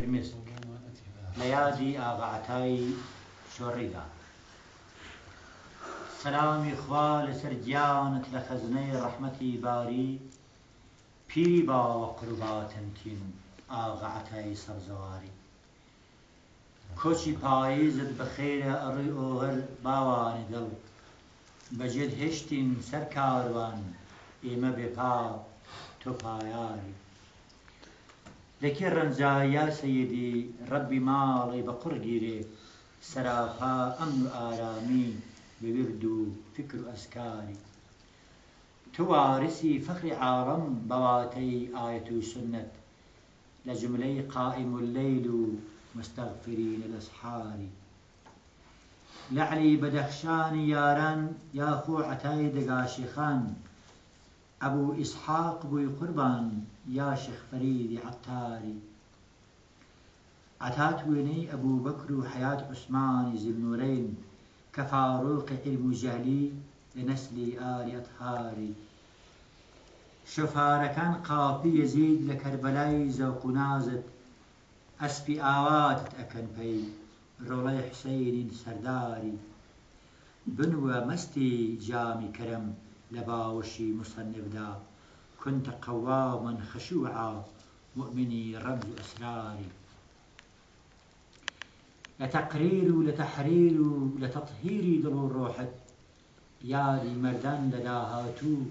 فرمێسک لە یادی ئاغا عەتای شۆڕیدا. سەلامی خوا لەسەر گیانت لە خەزنەی ڕەحمەتی باری، پیری باوە قوربا تەمکین ئاغا عەتای سەبزەواری. کۆچی پاییزت بەخێرە ئەڕووی ئۆغر باوانی دڵ، بەجێت هێشتین سەر کاروان ئێمە بێپا تۆ پایاری. لەکێ ڕەنجایی یا سەیدی ڕەبی ماڵی بە قوڕ گیرێ، سەراپا ئەمن و ئارامی بە ورد و فکر و ئەزکاری. تو وارسی فەخری عاڵەم بەواتەی ئایەت و سوننەت، لە جوملەی قائیم اللەیل و مستەغفرین الأسحاری. لەعلی بەدەخشانی یاران یاخۆ عەتای دەگاشێخان، ئەبوو ئیسحاق بووی قوربان یا شێخ فەریدی عەتاری. عەتات وێنەی ئەبوو بەکر و حەیات عوسمانی زیلنوورەین، کە فاڕۆقی عیلم و جەهلی لە نەسلی ئالی ئەطهاری. شۆفارەکان قاپی یەزید لە کەربەلای زەوق و نازت، ئەسپی ئاواتت ئەکەن پەی ڕۆڵەی حوسەینی سەرداری. بنووە مەستی جامی کەرەم لە باوەشی موسەننفدا، کونتە قەوامەن خەشووعا موئمنی ڕەمز و ئەسراری. لە تەقریر و لە تەحریر و لە تەطهیری دڵ و ڕۆحت، یادی مەردان لە داهاتوو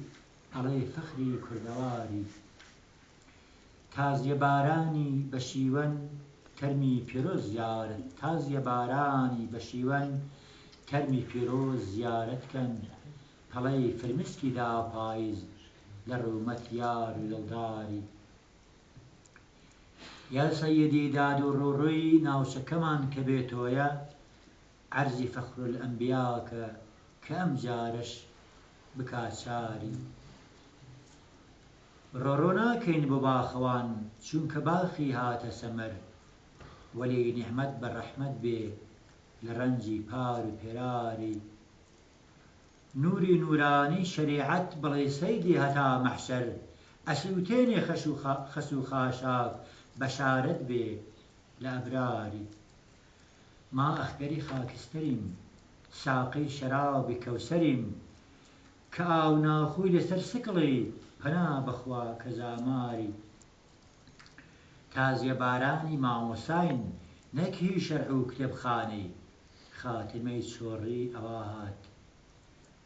ئەڵێ فەخری کوردەواری. تازیە بارانی بە شیوەن تەرمی پیرۆز زیارت، تازیە بارانی بە شیوەن تەرمی پیرۆز زیارەتکەن، پەڵەی فرمێسکی دا پاییز لە ڕوومەت یار و دڵداری. یا سەیدی داد و ڕووڕووی ناوچەکەمان کە بێتۆیە، عەرزی فەخرولئەنبیاکە کە ئەم جارەش بکات چاری. ڕۆڕۆ ناکەین بۆ باخەوان چونکە باخی هاتە سەمەر، وەلی نیحمەت بە ڕەحمەت بێ لە ڕەنجی پار و پێراری. نووری نوورانی شەریعەت بڵێ سەیدی هەتا مەحشەر، ئەسووتێنێ خەس و خاشاک بەشارەت بێ لە ئەبراری. ما ئەخگەری خاکستەرین ساقەی شەرابی کەوسەرین، کە ئاو ناخۆی لەسەر سکڵی پەنا بەخوا کە زاماری. تازیە بارانی مامۆساین نەک هی شەرع و کتێبخانەی، خاتمەی چۆڕی ئەوا هات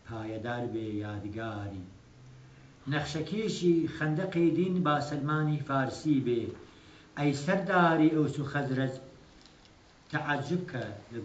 پایەدار بێ یادگاری. نەخشەکێشی خەندەقی دین با سەلمانی فارسی بێ، ئەی سەرداری ئەوس و خەزرەج تەعەجوب کە لە